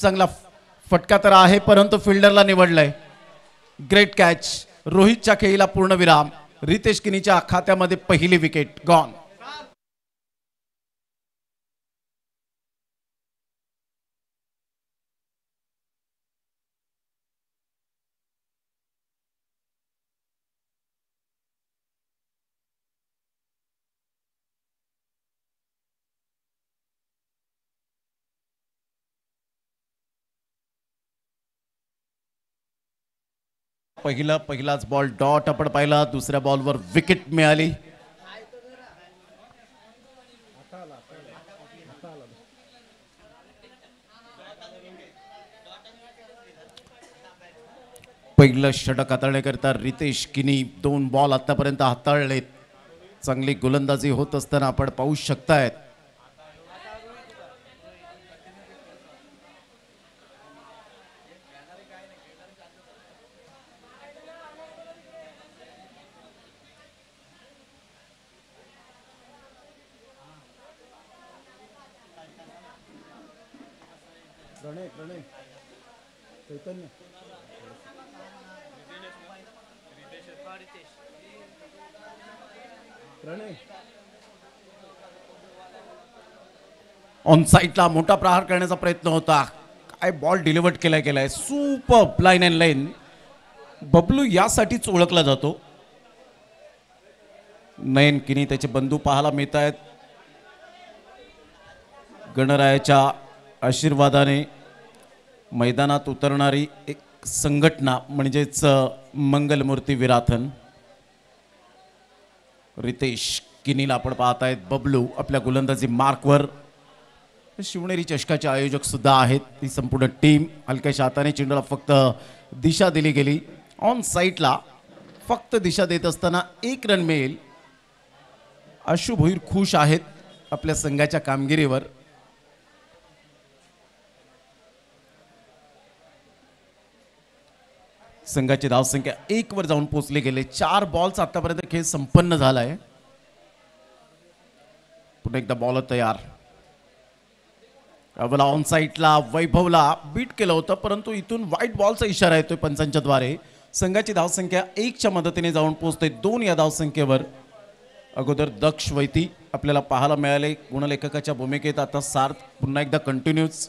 चांगला फटका तर आहे परंतु फिल्डरला निवडलंय. Great catch. रोहितच्या खेळीला पूर्णविराम. रितेश किनीच्या खात्यामध्ये पहिली विकेट गॉन. पहिलाच बॉल डॉट आपण पाहिला. दुसऱ्या बॉलवर विकेट मिळाली. पहिलं षटक हाताळण्याकरता रितेश किनी 2 बॉल आतापर्यंत हाताळलेत. चांगली गोलंदाजी होत असताना आपण पाहू शकतायत. ऑन साइडला मोठा प्रहार करण्याचा प्रयत्न होता. काय बॉल डिलिव्हर केलाय. Super line and line. Bablu यासाठीच ओळखला जातो. नयन किनी त्याचे बंधू पाहायला मिळत आहेत. गणरायाच्या आशीर्वादाने मैदानात उतरणारी एक संघटना म्हणजेच मंगलमूर्ती विराथन. रितेश किनीला आपण पाहतायत. बबलू आपल्या गोलंदाजी मार्कवर. शिवनेरी चषकाचे आयोजक सुद्धा आहेत. ती संपूर्ण टीम. हलक्याच्या हाताने चेंडूला फक्त दिशा दिली गेली. ऑन साइडला फक्त दिशा देत असताना 1 रन मिळेल. आशु भोईर खुश आहेत आपल्या संघाच्या कामगिरीवर. संघाची धावसंख्या 1 वर जाऊन पोहोचले गेले. 4 बॉल्स आतापर्यंत खेळ संपन्न झालाय. पुन्हा एकदा बॉलर तयार. ऑन साइडला वैभवला बीट केलं होतं परंतु इथून व्हाईट बॉलचा इशारा येतोय पंचांच्या द्वारे. संघाची धावसंख्या 1च्या मदतीने जाऊन पोहोचते 2 या धावसंख्येवर. अगोदर दक्ष वैती आपल्याला पाहायला मिळाले गुणलेखकाच्या भूमिकेत. आता सार्थ पुन्हा एकदा कंटिन्यूज.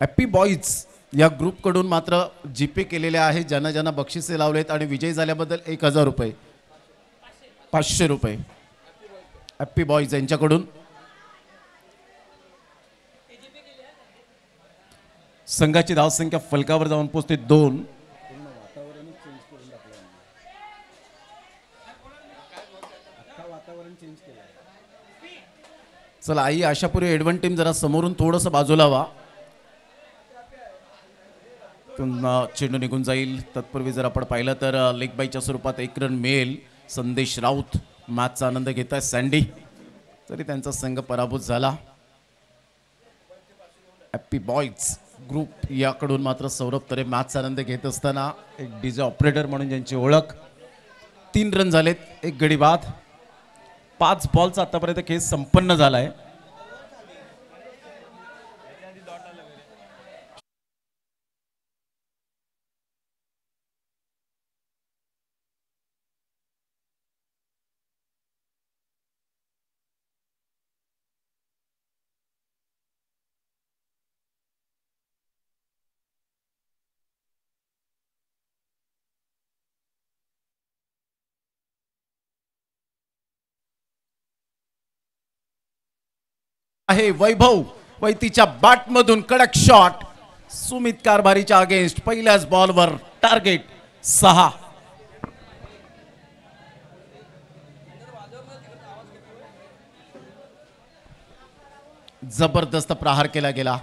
हॅप्पी बॉईज या ग्रुपकडून मात्र जीपे केलेले आहे. ज्यांना बक्षिसे लावलेत आणि विजयी झाल्याबद्दल 1000 रुपये 500 रुपये हॅप्पी बॉईज यांच्याकडून. संघाची धावसंख्या फलकावर जाऊन पोहोचते 2. चला आई आशापुरी एडवन टीम जरा समोरून थोडस बाजूला व्हा. चेंडू निघून जाईल. तत्पूर्वी जर आपण पाहिलं तर लेग बायच्या स्वरूपात 1 रन मिळेल. संदेश राऊत मॅचचा आनंद घेत आहे. सँडी तरी त्यांचा संघ पराभूत झाला. हॅप्पी बॉईज ग्रुप याकडून मात्र सौरभ तरे मॅचचा आनंद घेत असताना एक डीजे ऑपरेटर म्हणून ज्यांची ओळख. 3 रन झालेत. 1 गडी बाद. 5 बॉलचा आतापर्यंत खेळ संपन्न झालाय. आहे वैभव वैतीच्या बॅटमधून कडक शॉट. सुमित कारभारीच्या अगेन्स्ट. पहिल्याच बॉलवर टार्गेट 6. जबरदस्त प्रहार केला गेला.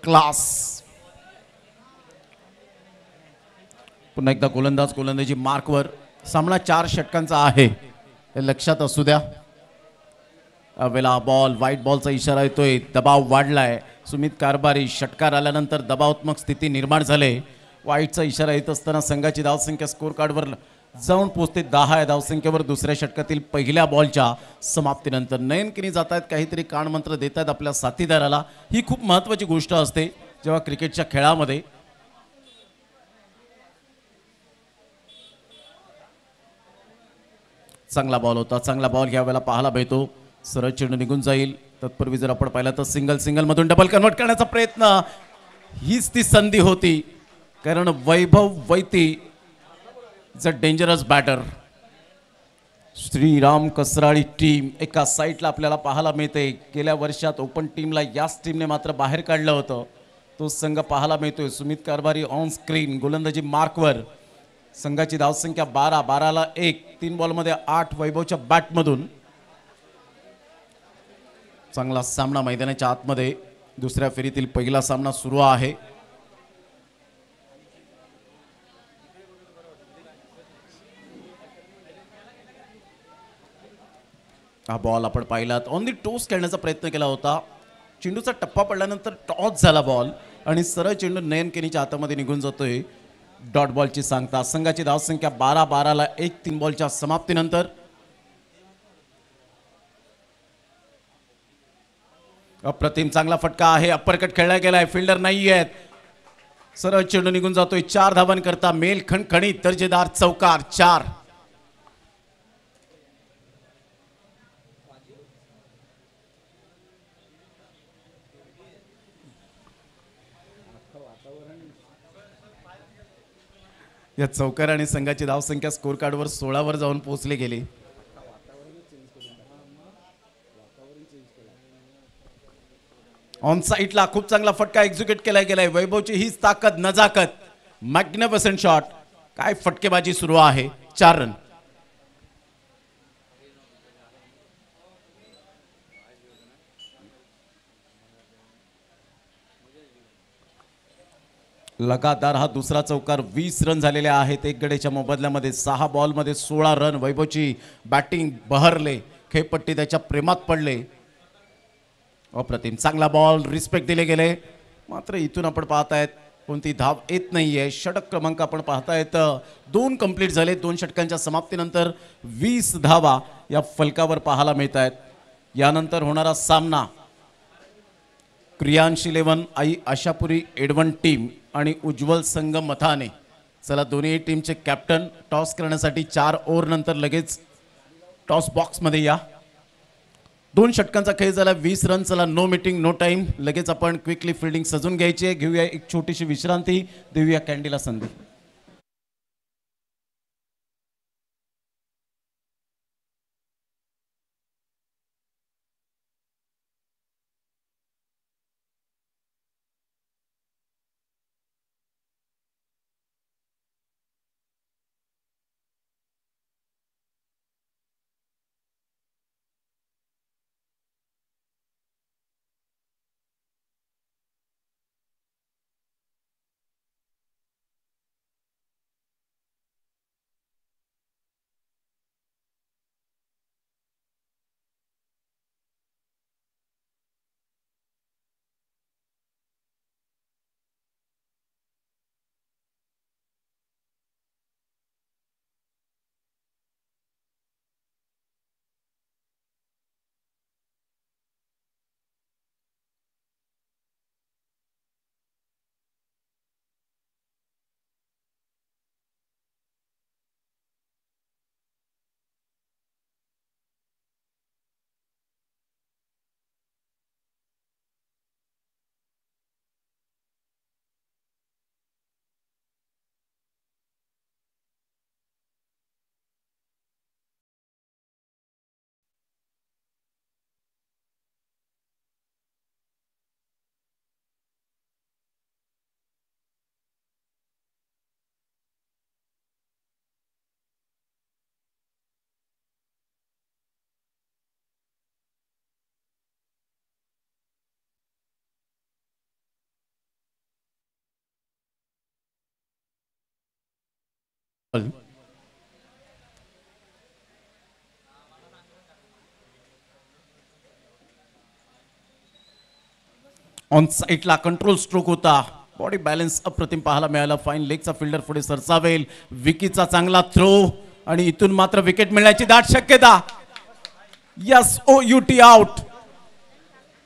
क्लास. पुन्हा एकदा गोलंदाजी मार्कवर. सामना 4 षटकांचा आहे हे लक्षात असू द्या. वेला बॉल व्हाईट बॉलचा इशारा येतोय. दबाव वाढलाय. सुमित कारभारी षटकार आल्यानंतर दबावात्मक स्थिती निर्माण झाले. व्हाईटचा इशारा येत असताना संघाची धावसंख्या स्कोर कार्डवर जाऊन पोहोचते 10 या धावसंख्येवर दुसऱ्या षटकातील पहिल्या बॉलच्या समाप्तीनंतर. नयन किनी जात आहेत, काहीतरी कानमंत्र देत आहेत आपल्या साथीदाराला. ही खूप महत्त्वाची गोष्ट असते जेव्हा क्रिकेटच्या खेळामध्ये. चांगला बॉल होता, चांगला बॉल यावेळेला पाहायला मिळतो. सरळ चेंडू निघून जाईल. तत्पूर्वी जर आपण पाहिलं तर सिंगल मधून डबल कन्वर्ट करण्याचा प्रयत्न. हीच ती संधी होती, कारण Vaibhav Vaity is a dangerous batter. Shriram Kasrali team एका साईडला आपल्याला पाहायला मिळते. गेल्या वर्षात ओपन टीमला याच टीमने मात्र बाहेर काढलं होतं. तो संघ पाहायला मिळतोय. सुमित कारभारी ऑन स्क्रीन, गोलंदाजी मार्कवर. संघाची धावसंख्या 12 ला 1. 3 बॉलमध्ये 8 वैभवच्या बॅटमधून. चांगला सामना मैदानाच्या आतमध्ये. दुसऱ्या फेरीतील पहिला सामना सुरू आहे. हा बॉल आपण पाहिलात ऑन दी टोस खेळण्याचा प्रयत्न केला होता. चेंडूचा टप्पा पडल्यानंतर टॉस झाला बॉल आणि सरळ चेंडू नयन केनीच्या हातामध्ये निघून जातोय. डॉट बॉलची सांगता. संघाची धावसंख्या 12 ला 1. 3 बॉलच्या समाप्तीनंतर. अप्रतिम चांगला फटका आहे. अप्परकट खेळला गेलाय. फिल्डर नाही आहेत. सरळ चेंडू निघून जातोय. 4 धावांन करता मेल खणखणीत दर्जेदार चौकार. 4. या चौकार आणि संघाची धावसंख्या स्कोर कार्डवर 16 वर जाऊन पोहोचले गेले. ऑन साईडला खूप चांगला फटका एक्झिक्यूट केला गेलाय. वैभवची हीच ताकद, नजाकत. Magnificent shot. काय फटकेबाजी सुरू आहे. 4 रन. लगातार हा दुसरा चौकार. 20 रन झालेले आहेत. एक गडेच्या मोबदल्यामध्ये 6 बॉलमध्ये 16 रन. वैभवची बॅटिंग बहरले. खेळपट्टी त्याच्या प्रेमात पडले. अप्रतिम चांगला बॉल. रिस्पेक्ट दिले गेले. मात्र इथून आपण पाहतायत कोणती धाव येत नाहीये. षटक क्रमांक आपण पाहतायत 2 कंप्लीट झाले. 2 षटकांच्या समाप्तीनंतर 20 धावा या फलकावर पाहायला मिळत आहेत. यानंतर होणारा सामना क्रियांश 11 आई आशापुरी एडवन टीम आणि उज्ज्वल संघ मथाने. चला दोन्ही टीमचे कॅप्टन टॉस करण्यासाठी 4 ओव्हर नंतर लगेच टॉस बॉक्समध्ये या. 2 षटकांचा खेळ झाला. 20 रन. चला नो मीटिंग नो टाइम. लगेच आपण क्विकली फिल्डिंग सजून घ्यायची आहे. घेऊया एक छोटीशी विश्रांती. देऊया कॅन्डीला संधी. ऑन साईडला कंट्रोल स्ट्रोक होता. बॉडी बॅलन्स अप्रतिम पाहायला मिळाला. फाईन लेगचा फिल्डर पुढे सरसावेल. विकीचा चांगला थ्रो आणि इथून मात्र विकेट मिळण्याची दाट शक्यता. Yes, OUT out.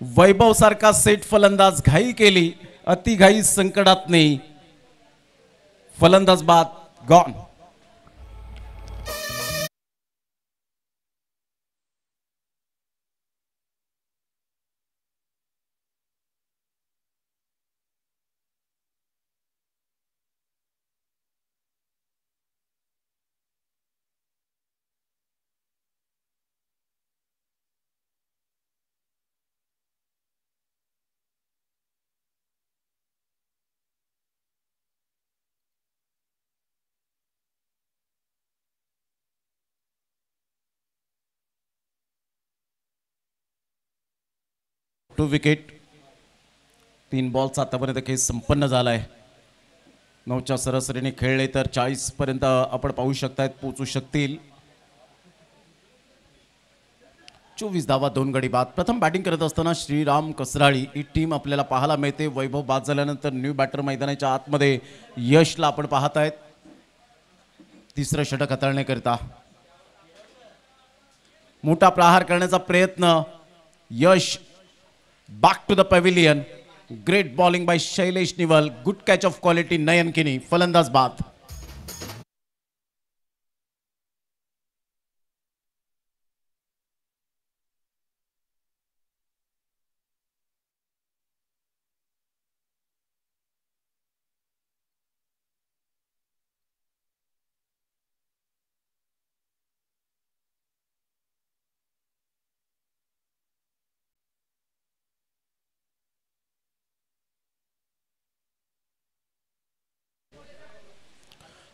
वैभव सारखा सेट फलंदाज घाई केली, अति घाई संकटात नाही. फलंदाज बाद, गॉन. To wicket. 3 बॉलचा आतापर्यंत खेळ संपन्न झालाय. 9च्या सरासरीने खेळले तर 40 पर्यंत आपण पाहू शकतायत पोहोचू शकतील. 24 धावा 2 गडी बाद. प्रथम बॅटिंग करत असताना श्रीराम कसराळी ही टीम आपल्याला पाहायला मिळते. वैभव बाद झाल्यानंतर न्यू बॅटर मैदानाच्या आतमध्ये यशला आपण पाहत आहेत. तिसरं षटक हाताळण्याकरिता मोठा प्रहार करण्याचा प्रयत्न. यश back to the pavilion. Great bowling by Shailesh Niwal. Good catch of quality Nayan Kini. फलंदाज बाद.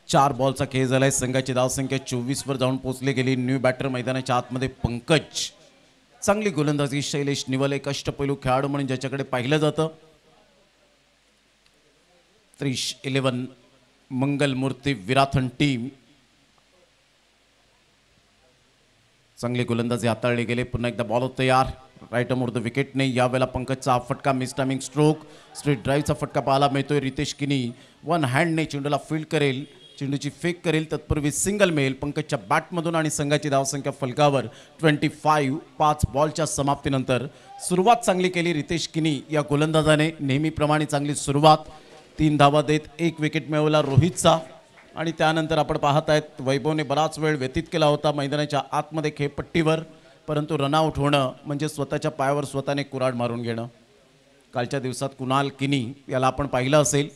चार बॉलचा खेळ झालाय. संघाची धावसंख्या 24 वर जाऊन पोहोचली गेली. न्यू बॅटर मैदानाच्या आतमध्ये पंकज. चांगली गोलंदाजी शैलेश निवल, एक अष्टपैलू खेळाडू म्हणून ज्याच्याकडे पाहिलं जातं. 11 मंगलमूर्ती विराथन टीम. चांगली गोलंदाजी हाताळली गेली. पुन्हा एकदा बॉल तयार. राईट अमोर द विकेट नाही. यावेळेला पंकजचा फटका मिस टायमिंग स्ट्रोक. स्ट्रेट ड्राईव्हचा फटका पाहायला मिळतोय. रितेश किनी वन हँडने चेंडूला फील्ड करेल, चेंडूची फेक करेल. तत्पूर्वी सिंगल मिळेल पंकजच्या बॅटमधून आणि संघाची धावसंख्या फलकावर 25. 5 बॉलच्या समाप्तीनंतर सुरुवात चांगली केली रितेश किनी या गोलंदाजाने. नेहमीप्रमाणे चांगली सुरुवात. 3 धावा देत 1 विकेट मिळवला रोहितचा. आणि त्यानंतर आपण पाहत आहेत वैभवने बराच वेळ व्यतीत केला होता मैदानाच्या आतमध्ये खेळपट्टीवर, परंतु रनआउट होणं म्हणजे स्वतःच्या पायावर स्वतःने कुऱ्हाड मारून घेणं. कालच्या दिवसात कुणाल किनी याला आपण पाहिलं असेल,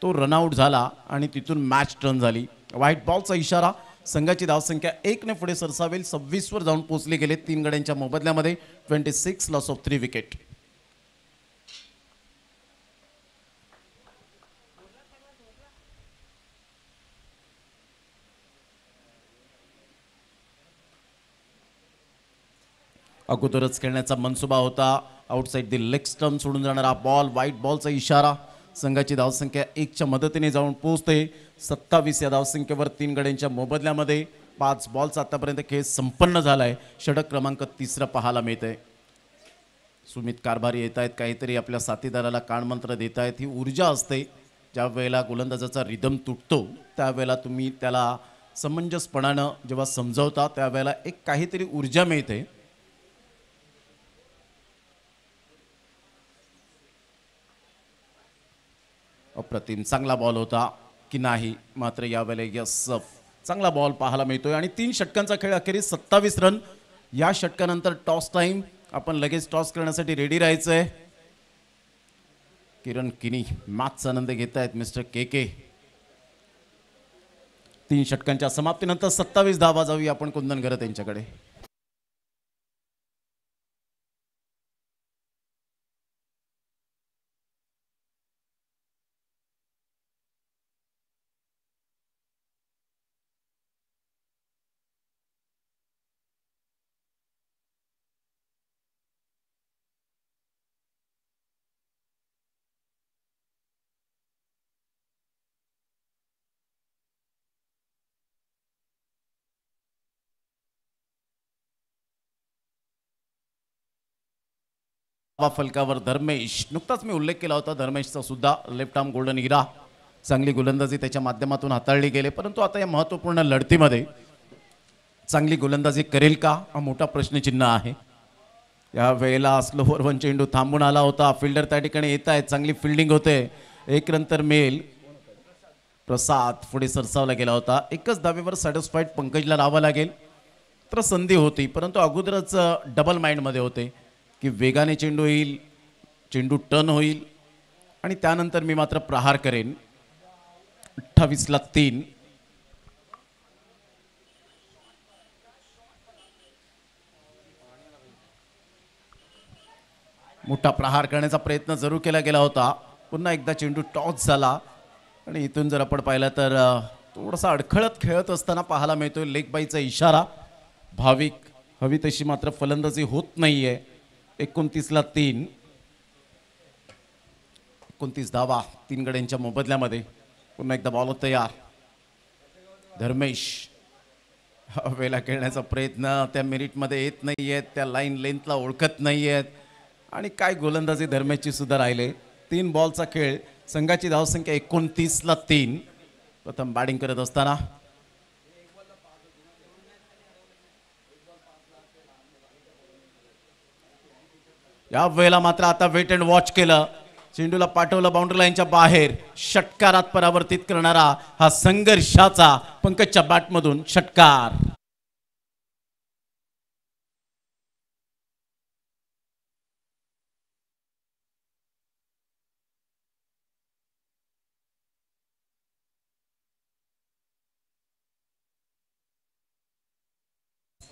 तो रनआउट झाला आणि तिथून मॅच टर्न झाली. व्हाईट बॉलचा इशारा. संघाची धावसंख्या 1 ने पुढे सरसावेल. 26 वर जाऊन पोहोचले गेले 3 गड्यांच्या मोबदल्यामध्ये. 26 लॉस ऑफ 3 विकेट. अगोदरच खेळण्याचा मनसुबा होता. आउटसाइड द लेग स्टंप सोडून जाणारा बॉल. व्हाईट बॉलचा इशारा. संघाची धावसंख्या 1च्या मदतीने जाऊन पोहोचते 27 या धावसंख्येवर 3 गड्यांच्या मोबदल्यामध्ये. 5 बॉलचा आतापर्यंत खेळ संपन्न झालाय. षटक क्रमांक 3 पाहायला मिळतंय. सुमित कारभारी येत आहेत, काहीतरी आपल्या साथीदाराला कानमंत्र देत आहेत. ही ऊर्जा असते. ज्या वेळेला गोलंदाजाचा रिदम तुटतो त्यावेळेला तुम्ही त्याला समंजसपणानं जेव्हा समजवता त्यावेळेला एक काहीतरी ऊर्जा मिळते. अप्रतिम चांगला बॉल होता की नाही, मात्र यावेळेला यस चांगला बॉल पाहायला मिळतोय. आणि 3 षटकांचा खेळ, अखेरीस 27 रन. या षटकानंतर टॉस टाइम. आपण लगेच टॉस करण्यासाठी रेडी राहायचंय. किरण किनी मॅचचा आनंद घेत आहेत. मिस्टर के 3 षटकांच्या समाप्तीनंतर 27 धावा. जाऊया आपण कुंदन घरत यांच्याकडे. फलकावर धर्मेश. नुकताच मी उल्लेख केला होता धर्मेशचा सुद्धा लेफ्ट आर्म गोल्डन इरा. चांगली गोलंदाजी त्याच्या माध्यमातून हाताळली गेली, परंतु आता या महत्त्वपूर्ण लढतीमध्ये चांगली गोलंदाजी करेल का हा मोठा प्रश्नचिन्ह आहे. या वेळेला स्लोवर वन चेंडू थांबून आला होता. फिल्डर त्या ठिकाणी येत आहेत, चांगली फिल्डिंग होते. एक नंतर मेल प्रसाद पुढे सरसावला गेला होता. एकच धावेवर सॅटिस्फाईड पंकजला राहावं लागेल. तर संधी होती, परंतु अगोदरच डबल माइंडमध्ये होते की वेगाने चेंडू येईल, चेंडू टर्न होईल आणि त्यानंतर मी मात्र प्रहार करेन. 28ला 3. मोठा प्रहार करण्याचा प्रयत्न जरूर केला गेला होता. पुन्हा एकदा चेंडू टॉस झाला आणि इथून जर आपण पाहिलं तर थोडासा अडखळत खेळत असताना पाहायला मिळतोय लेग बाईचा इशारा. भाविक हवी तशी मात्र फलंदाजी होत नाहीये. 29ला 3. 29 धावा 3 गड्यांच्या मोबदल्यामध्ये. पुन्हा एकदा बॉल तयार. धर्मेश वेळेला खेळण्याचा प्रयत्न त्या मेरिटमध्ये येत नाहीयेत, त्या लाईन लेंथला ओळखत नाहीयेत आणि काय गोलंदाजी धर्मेशची सुद्धा राहिले. 3 बॉलचा खेळ. संघाची धावसंख्या 29ला 3. प्रथम बॅटिंग करत असताना या वेळेला मात्र आता वेट अँड वॉच केलं. चेंडूला पाठवलं बाउंड्री लाईनच्या बाहेर. षटकारात परावर्तित करणारा हा संघर्षाचा पंकजच्या बॅटमधून षटकार.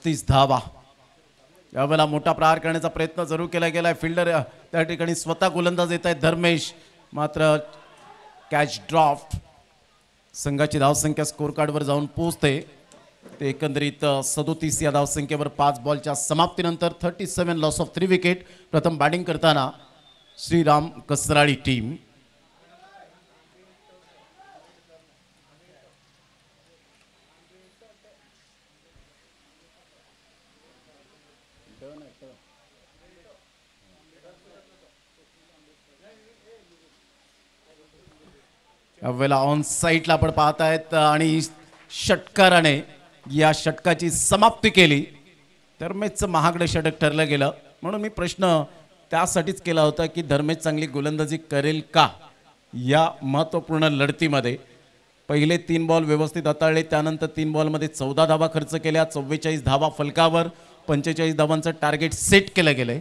तीस धावा. यावेळेला मोठा प्रहार करण्याचा प्रयत्न जरूर केला गेलाय. फिल्डर त्या ठिकाणी स्वतः गोलंदाज येत आहेत धर्मेश, मात्र कॅच ड्रॉफ्ट. संघाची धावसंख्या स्कोर कार्डवर जाऊन पोहोचते. ते एकंदरीत 37 या धावसंख्येवर 5 बॉलच्या समाप्तीनंतर 37 लॉस ऑफ 3 विकेट. प्रथम बॅटिंग करताना श्रीराम कसराळी टीम. यावेळेला ऑन साईडला आपण पाहत आहेत आणि षटकाराने या षटकाची समाप्ती केली. धर्मेशचं महागडं षटक ठरलं गेलं, म्हणून मी प्रश्न त्यासाठीच केला होता की धर्मेश चांगली गोलंदाजी करेल का या महत्त्वपूर्ण लढतीमध्ये. पहिले 3 बॉल व्यवस्थित हाताळले, त्यानंतर 3 बॉलमध्ये 14 धावा खर्च केल्या. 44 धावा फलकावर. 45 धावांचं टार्गेट सेट केलं गेलंय.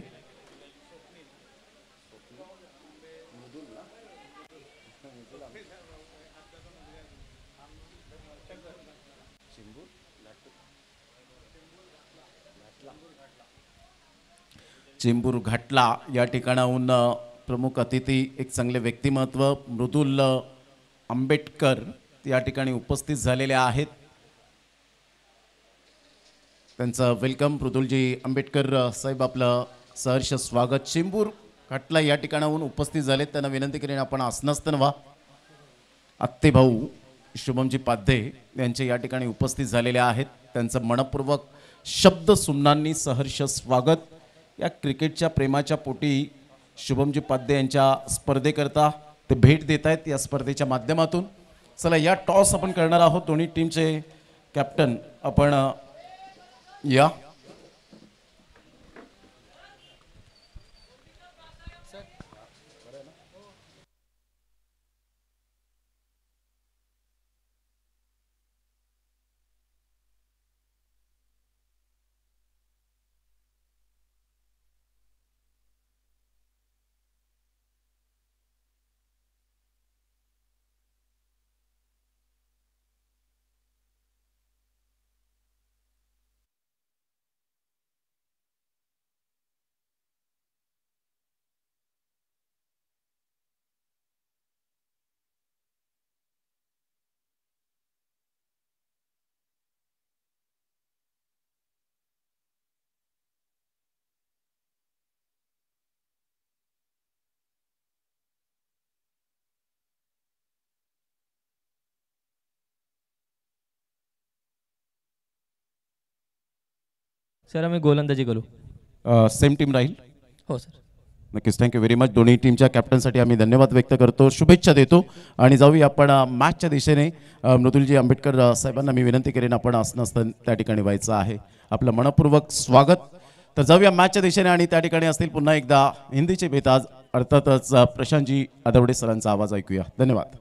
चेंबूर घाटला या ठिकाणाहून प्रमुख अतिथी एक चांगले व्यक्तिमत्व मृदुल आंबेडकर या ठिकाणी उपस्थित झालेले आहेत. त्यांचं वेलकम. मृदुलजी आंबेडकर साहेब आपलं सहर्ष स्वागत. चेंबूर घाटला या ठिकाणाहून उपस्थित झालेत. त्यांना विनंती करेन आपण आसनस्थान व्हा. आत्ते भाऊ शुभमजी पाध्ये यांचे या ठिकाणी उपस्थित झालेले आहेत. त्यांचं मनपूर्वक शब्द सुमनांनी सहर्ष स्वागत. या क्रिकेटच्या प्रेमाच्या पोटी शुभमजी पाध्ये यांच्या स्पर्धेकरता ते भेट देत आहेत या स्पर्धेच्या माध्यमातून. चला या टॉस आपण करणार आहोत. दोन्ही टीमचे कॅप्टन आपण या. सर आम्ही गोलंदाजी करू. सेम टीम राहील. हो सर. नक्कीच, थँक्यू व्हेरी मच. दोन्ही टीमच्या कॅप्टनसाठी आम्ही धन्यवाद व्यक्त करतो, शुभेच्छा देतो आणि जाऊया आपण मॅचच्या दिशेने. मृदुलजी आंबेडकर साहेबांना मी विनंती करेन, आपण असं त्या ठिकाणी व्हायचं आहे. आपलं मनपूर्वक स्वागत. तर जाऊया मॅचच्या दिशेने आणि त्या ठिकाणी असतील पुन्हा एकदा हिंदीचे बेताज अर्थातच प्रशांतजी आदवडे सरांचा आवाज ऐकूया. धन्यवाद.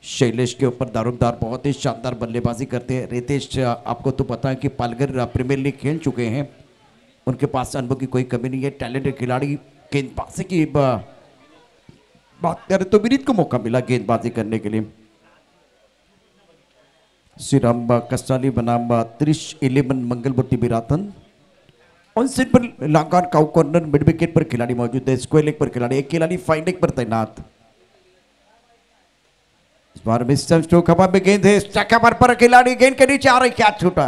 शैलेश के ऊपर दारोमदार बहुत ही शानदार बल्लेबाजी करते हैं. रितेश, आपको तो पता है कि पालघर प्रीमियर लीग खेल चुके हैं, उनके पास अनुभव की कोई कमी नहीं है. टैलेंटेड खिलाड़ी. गेंदबाजी की बात करें तो विनीत को मौका मिला गेंदबाजी करने के लिए. श्रीराम कस्टाली बनाम 11 मंगलमूर्ति बिरातन. ऑन सेट पर long on cow corner mid wicket पर खिलाड़ी मौजूद है. स्क्वायर लेग पर खिलाड़ी, एक खिलाड़ी फाइन लेग पर तैनात. इस बार मिस्टर स्टोक हवा में गेंद है, स्ट्राइक कवर पर खिलाड़ी, गेंद के नीचे आ रही, कैच छूटा.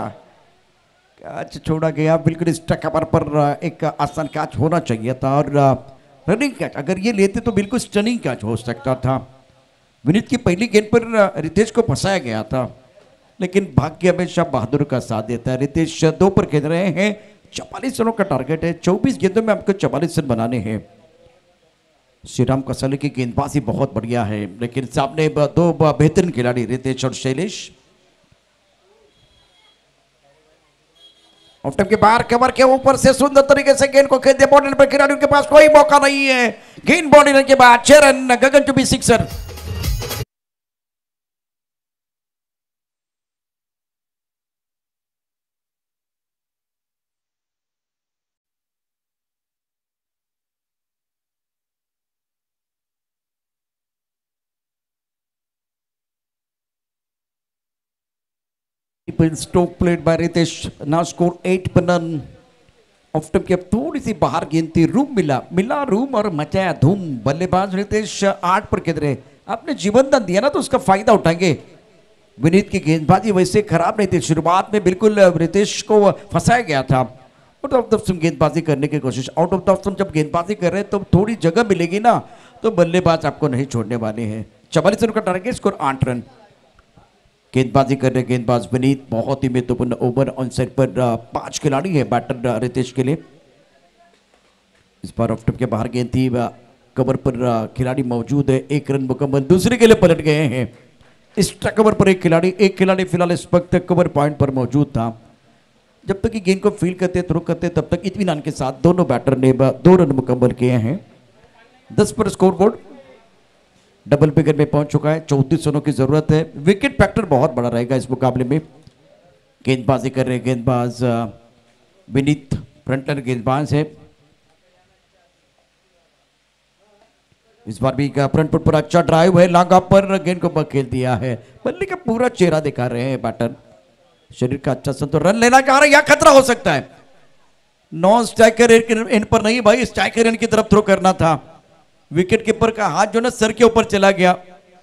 कैच छोड़ा गया बिल्कुल स्ट्राइक कवर पर. एक आसान कैच होना चाहिए था और रनिंग कैच अगर ये लेते तो बिल्कुल स्टनिंग कैच हो सकता था. विनीत की पहली गेंद पर रितेश को फंसाया गया था, लेकिन भाग्य हमेशा बहादुर का साथ देता है. रितेश 2 पर खेल रहे हैं. 44 रनों का टारगेट है. 24 गेंदों में आपको 44 रन बनाने हैं. श्रीराम कसाले की गेंदबाजी बहुत बढ़िया है, लेकिन सामने 2 बेहतरीन खिलाड़ी रितेश और शैलेश. ऑफ टाइम के बाहर कवर के ऊपर से सुंदर तरीके से गेंद को खेलते बॉर्डर पर खिलाड़ियों के पास कोई मौका नहीं है. गेंद बॉर्डर के बाद 6 run, Gagan to be sixer. Stroke played by Ritesh. Now score 8 पर नन. ऑफ टाइम की अब थोड़ी सी बाहर गेंद थी. रूम मिला रूम और मचाया धूम. बल्लेबाज रितेश 8 पर खेल रहे. आपने जीवन दान दिया ना, तो उसका फायदा उठाएंगे. विनीत की गेंदबाजी वैसे खराब नहीं थी. शुरुआत में बिल्कुल रितेश को फंसाया गया था. आउट ऑफ द स्टंप गेंदबाजी करने की कोशिश. आउट ऑफ द स्टंप जब गेंदबाजी कर रहे हैं तो थोड़ी जगह मिलेगी ना, तो बल्लेबाज आपको नहीं छोड़ने वाले हैं. 44 रन का टारगेट, स्कोर 8 रन. गेंदबाजी कर रहे गेंदबाज विनीत. बहुत ही महत्वपूर्ण ओवर. ऑन साइड पर 5 खिलाड़ी है बैटर रितेश के लिए. इस बार ऑफ टॉप के बाहर गेंद थी. कवर पर खिलाड़ी मौजूद है. 1 रन मुकम्मल. दूसरे के लिए पलट गए हैं. इस कवर पर एक खिलाड़ी फिलहाल इस वक्त कवर पॉइंट पर मौजूद था. जब तक कि गेंद को फील्ड करते थ्रो करते तब तक इत्मीनान के साथ दोनों बैटर ने 2 रन मुकम्मल किए हैं. 10 पर स्कोर बोर्ड डबल फिगर में पहुंच चुका है. 34 रनों की जरूरत है. विकेट फैक्टर बहुत बड़ा रहेगा इस मुकाबले में. गेंदबाजी कर रहे गेंदबाज विनीत फ्रंटलर गेंदबाज है. इस बार भी फ्रंट फुट पर अच्छा ड्राइव है. लांगा पर गेंद को बखेल दिया है. बल्ले का पूरा चेहरा दिखा रहे हैं बैटर. शरीर का अच्छा संतुलन. रन लेना चाह रहे, या खतरा हो सकता है. नॉन स्ट्राइकर एंड पर नहीं भाई, स्ट्राइकर एंड की तरफ थ्रो करना था. विकेट कीपर का हाथ जो ना सर के ऊपर चला गया.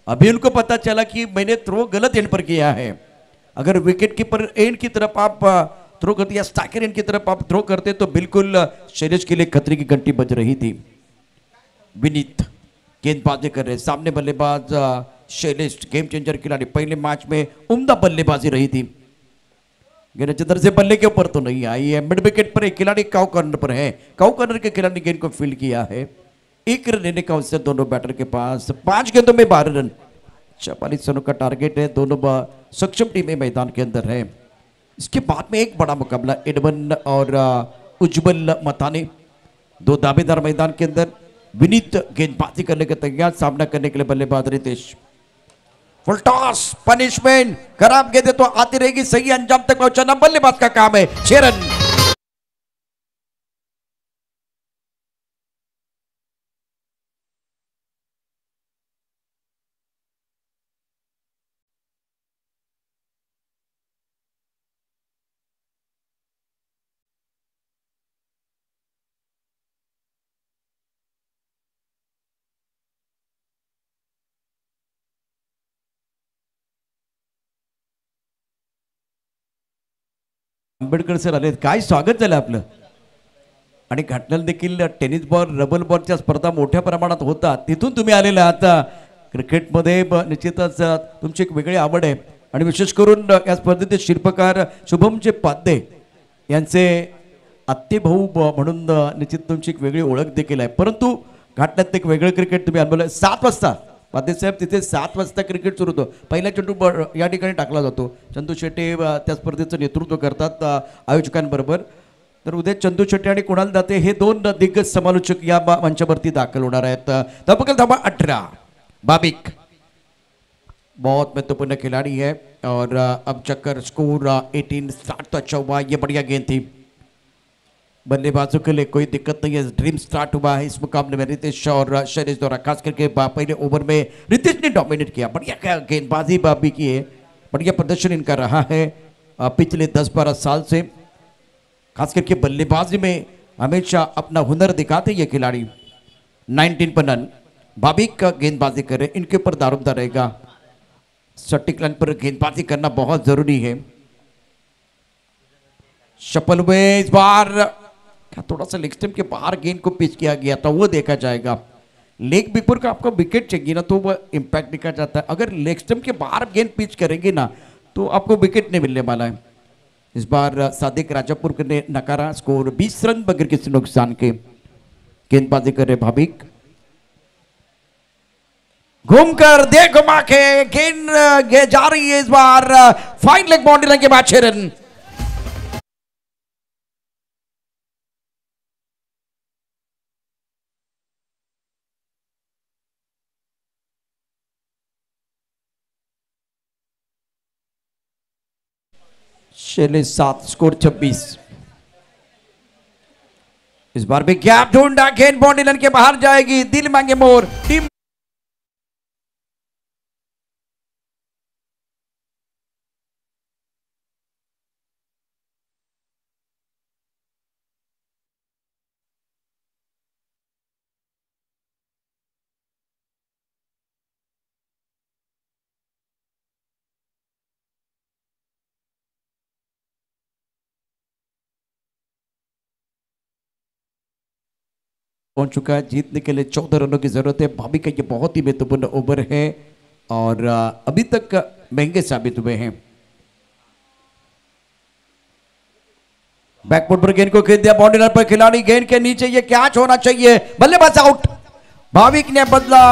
अभी उनको पता चला कि मैंने थ्रो गलत एंड पर किया है. अगर विकेट कीपर एंड की तरफ आप थ्रो करते या स्ट्राइकर एंड की तरफ आप थ्रो करते तो बिल्कुल शैलेश के लिए खतरे की घंटी बज रही थी. विनीत गेंदबाजी कर रहे. सामने बल्लेबाज शैलेश, गेम चेंजर खिलाड़ी. पहले मैच में उम्दा बल्लेबाजी रही थी. गेंद से बल्ले के ऊपर तो नहीं आई है. मिड विकेट पर एक खिलाड़ी काउ कॉर्नर पर है. काउ कॉर्नर के खिलाड़ी गेंद को फील्ड किया है. 1 रन लेने का अवसर दोनों बैटर के पास. 5 गेंदों में 12 रन. 44 रनों का टारगेट है. दोनों सक्षम टीमें मैदान के अंदर है. इसके बाद में एक बड़ा मुकाबला एडमन और उज्जवल मताने. 2 दावेदार मैदान के अंदर. विनीत गेंदबाजी करने के तैयार. सामना करने के लिए बल्लेबाज रितेश. फुल टॉस पनिशमेंट खराब गेंद तो आती रहेगी, सही अंजाम तक पहुंचाना बल्लेबाज का काम है। 6 रन। आंबेडकर सर आले, काय स्वागत झालं आपलं. आणि घाटण्याला देखील टेनिस बॉल रबल बॉलच्या स्पर्धा मोठ्या प्रमाणात होतात, तिथून तुम्ही आलेला आता क्रिकेटमध्ये निश्चितच तुमची एक वेगळी आवड आहे. आणि विशेष करून या स्पर्धेचे शिल्पकार शुभमचे पाध्ये यांचे आत्तेभाऊ म्हणून निश्चित तुमची एक वेगळी ओळख देखील आहे. परंतु घाटण्यात एक वेगळं क्रिकेट तुम्ही अनुभवलं. 7 वाजता पाध्यसाहेब तिथे 7 वाजता क्रिकेट सुरू होतं. पहिला चेंडू या ठिकाणी टाकला जातो. चंदू शेट्टे त्या स्पर्धेचं नेतृत्व करतात आयोजकांबरोबर. तर उद्या चंदू शेट्टी आणि कुणाल दाते हे 2 दिग्गज समालोचक या मंचावरती दाखल होणार आहेत. तबक्कल धावा 18. बाबिक बहुत महत्वपूर्ण खिलाड़ी है और अब चक्कर स्कोर 18 स्टार्ट तो अच्छा हुआ, ये बढ़िया गेंद थी. बल्लेबाजों के लिए कोई दिक्कत नहीं है. ड्रीम स्टार्ट हुआ है इस मुकाबले में रितेश और शैलेश द्वारा, खास करके पहले ओवर में रितेश ने डोमिनेट किया. बढ़िया गेंदबाजी बाबी की है, बढ़िया प्रदर्शन इनका रहा है पिछले 10-12 साल से. खास करके बल्लेबाजी में हमेशा अपना हुनर दिखाते ये खिलाड़ी. 19 पर रन. बाबिक का गेंदबाजी करे, इनके ऊपर दारोमदार रहेगा. सटीक लाइन पर गेंदबाजी करना बहुत जरूरी है. शफल में इस बार क्या थोड़ा सा लेग स्टंप के बाहर गेंद को पिच किया गया था, वो देखा जाएगा. लेग बिफोर का आपको विकेट चाहिए ना, तो वो इम्पैक्ट देखा जाता है. अगर लेग स्टंप के बाहर गेंद पिच करेंगे ना, तो आपको विकेट नहीं मिलने वाला है. इस बार सादिक राजापुर ने नकारा. स्कोर 20 रन बगैर किसी नुकसान के. गेंदबाजी करे भाबिक, घूमकर दे घुमा के गेंद जा रही है. इस बार फाइन लेग बाउंड्री लाइन के बाद 6 रन. शैलेश 7, स्कोर 26. इस बार भी गैप ढूंढा, गेंद बाउंड्री लाइन के बाहर जाएगी. दिल मांगे मोर. टीम पहुंच चुका है. जीतने के लिए 14 रनों की जरूरत है. भाभी का ये बहुत ही महत्वपूर्ण ओवर है और अभी तक महंगे साबित हुए हैं. बैकफुट पर गेंद को खेल दिया. बाउंड्री लाइन पर खिलाड़ी, गेंद के नीचे ये कैच होना चाहिए. बल्लेबाज आउट. भाविक ने बदला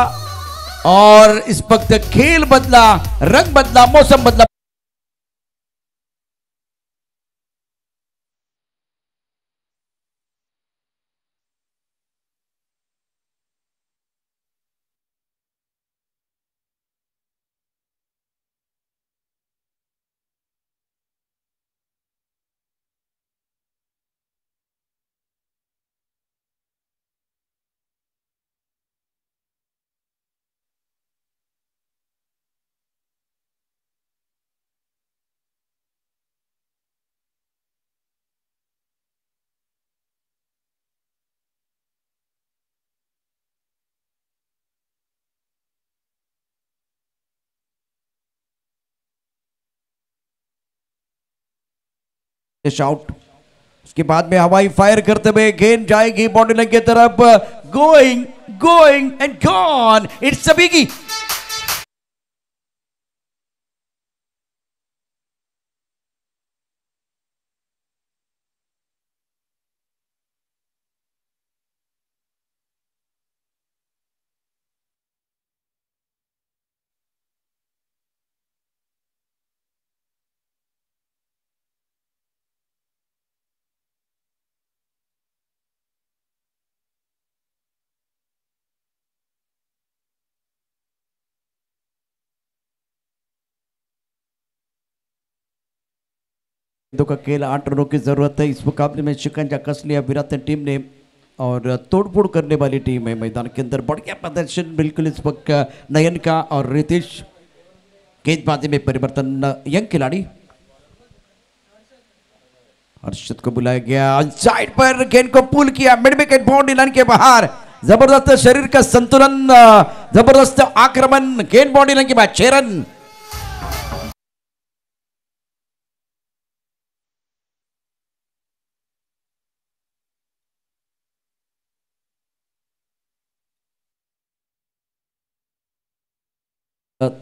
और इस वक्त खेल बदला, रंग बदला, मौसम बदला. आउट. उसके बाद में हवाई फायर करते हुए गेंद जाएगी बाउंड्री लाइन की तरफ. Going going and gone. It's a biggie. गेंदों का खेल 8 रनों की जरूरत है। इस मुकाबले में शिकंजा कस लिया विराट टीम ने और तोड़फोड़ करने वाली टीम है मैदान के अंदर। बढ़िया प्रदर्शन बिल्कुल इस वक्त नयन का और रितेश। गेंदबाजी में परिवर्तन, यंग खिलाड़ी हर्षद को बुलाया गया, साइड पर गेंद को पुल किया, मिड विकेट बाउंड्री लाइन के बाहर। जबरदस्त शरीर का संतुलन, जबरदस्त आक्रमण, गेंद बाउंड्री लाइन के बाद 6 रन।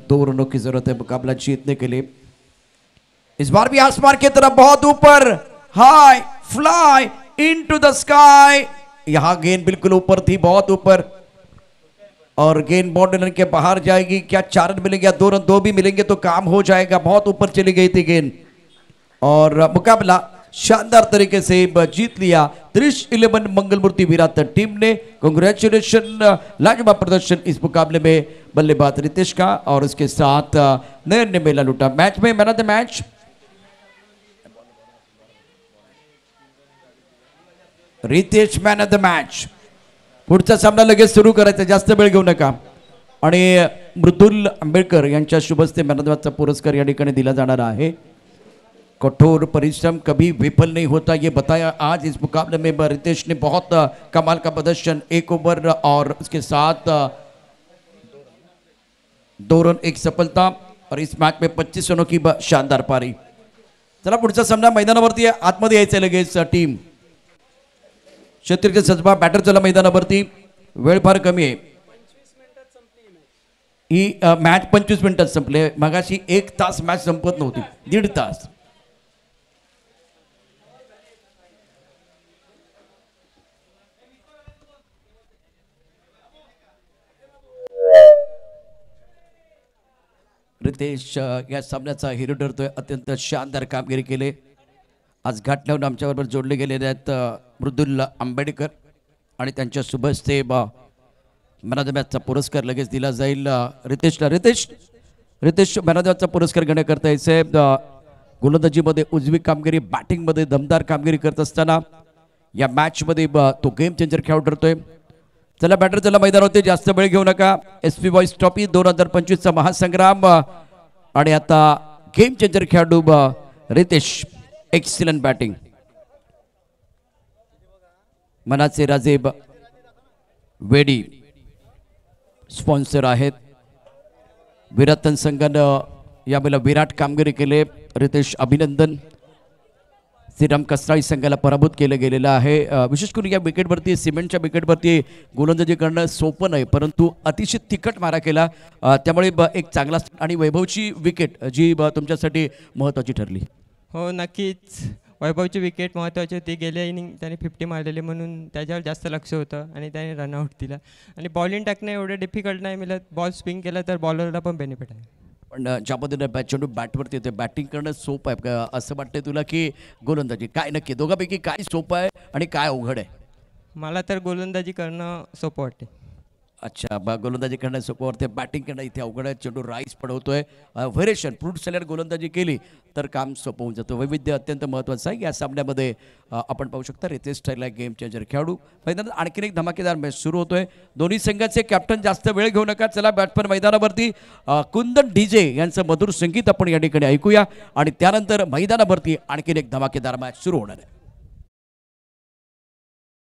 दो रनों की जरूरत है मुकाबला जीतने के लिए। इस बार भी आसमान की तरफ बहुत ऊपर, हाई फ्लाई इनटू द स्काई। यहां गेंद बिल्कुल ऊपर थी, बहुत ऊपर, और गेंद बाउंड्री लाइन के बाहर जाएगी। क्या 4 रन मिलेंगे या 2 रन? 2 भी मिलेंगे तो काम हो जाएगा। बहुत ऊपर चली गई थी गेंद और मुकाबला शानदार तरीके से जीत लिया 30-11 मंगलमूर्ति विराट टीम ने। कांग्रेचुलेशन, लाजवाब प्रदर्शन इस मुकाबले में बल्लेबाज रितेश का और उसके साथ नयन ने मेला लूटा। मैच में man of the match Ritesh, man of the match. पुढचा सामना लगेच सुरू करायचा, जास्त वेळ घेऊ नका। आणि मृदुल आंबेडकर यांच्या शुभस्ते मॅन ऑफ द मॅचचा पुरस्कार या ठिकाणी दिला जाणार आहे। कठोर परिश्रम कभी विफल नहीं होता, ये बताया आज इस मुकाबले में रितेश ने। बहुत कमाल का प्रदर्शन, 1 ओवर और उसके साथ 2 रन, 1 सफलता और इस मैच में 25 रनों की शानदार पारी। चला पुढचा सामना मैदानावरती आहे, आतमध्ये यायचं लगेच टीम। क्षेत्रीय सजबा बॅटर चला मैदानावरती, वेळ फार कमी आहे। ही मॅच 25 मिनिटात संपले, मगाशी 1 तास मॅच संपत नव्हती, 1.5 तास। रितेश या सामन्याचा हिरो ठरतोय, अत्यंत शानदार कामगिरी केले। आज घाट लावून आमच्याबरोबर जोडले गेलेले आहेत मृदुल आंबेडकर आणि त्यांच्या शुभ हस्ते मॅन ऑफ द मॅचचा पुरस्कार लगेच दिला जाईल रितेशला। रितेश मॅन ऑफ द मॅचचा पुरस्कार घेण्याकरता यायचे। गोलंदाजीमध्ये उजवी कामगिरी, बॅटिंगमध्ये दमदार कामगिरी करत असताना या मॅचमध्ये तो गेम चेंजर खेळाडू ठरतोय। चला बॅटर चला मैदानावरती, जास्त वेळ घेऊ नका। एसपी बॉयज ट्रॉफी 2025 चा महासंग्राम आणि आता गेम चेंजर खेळाडू रितेश। एक्सिलंट बॅटिंग, मनाचे राजे वेडी स्पॉन्सर आहेत। विराट संघानं यावेळेला विराट कामगिरी केले। रितेश अभिनंदन। श्रीराम कसराळी संघाला पराभूत केलं गेलेलं आहे। विशेष करून या विकेटवरती, सिमेंटच्या विकेटवरती गोलंदाजी करणं सोपं नाही, परंतु अतिशय तिखट मारा केला, त्यामुळे एक चांगला आणि वैभवची विकेट जी तुमच्यासाठी महत्त्वाची ठरली। हो नक्कीच, वैभवची विकेट महत्त्वाची होती। गेल्या इनिंग त्याने 50 मारलेले म्हणून त्याच्यावर जास्त लक्ष होतं आणि त्याने रनआउट दिला। आणि बॉलिंग टाकणं एवढं डिफिकल्ट नाही मिळत, बॉल स्पिन केला तर बॉलरला पण बेनिफिट आहे। पण ज्या पद्धतीने चेंडू बॅटवरती येते, बॅटिंग करणं सोपं आहे का असं वाटतंय तुला, की गोलंदाजी? काय नक्की दोघांपैकी काय सोपं आहे आणि काय अवघड आहे? मला तर गोलंदाजी करणं सोपं वाटते। अच्छा, गोलंदाजी करणं सोपं वाटते, बॅटिंग करणं इथे अवघड आहे। चेंडू राईस पडवतोय, व्हेरिएशन फ्रूट सॅलड गोलंदाजी केली तर काम सोपं होऊन जातं। वैविध्य अत्यंत महत्त्वाचं आहे या सामन्यामध्ये। आपण पाहू शकता रितेश ठरला गेम चेंजर खेळाडू। मैदानात आणखीन एक धमाकेदार मॅच सुरू होतोय। दोन्ही संघाचे कॅप्टन जास्त वेळ घेऊ नका, चला बॅट्समन मैदानावरती। कुंदन डीजे यांचं मधुर संगीत आपण या ठिकाणी ऐकूया आणि त्यानंतर मैदानावरती आणखीन एक धमाकेदार मॅच सुरू होणार आहे।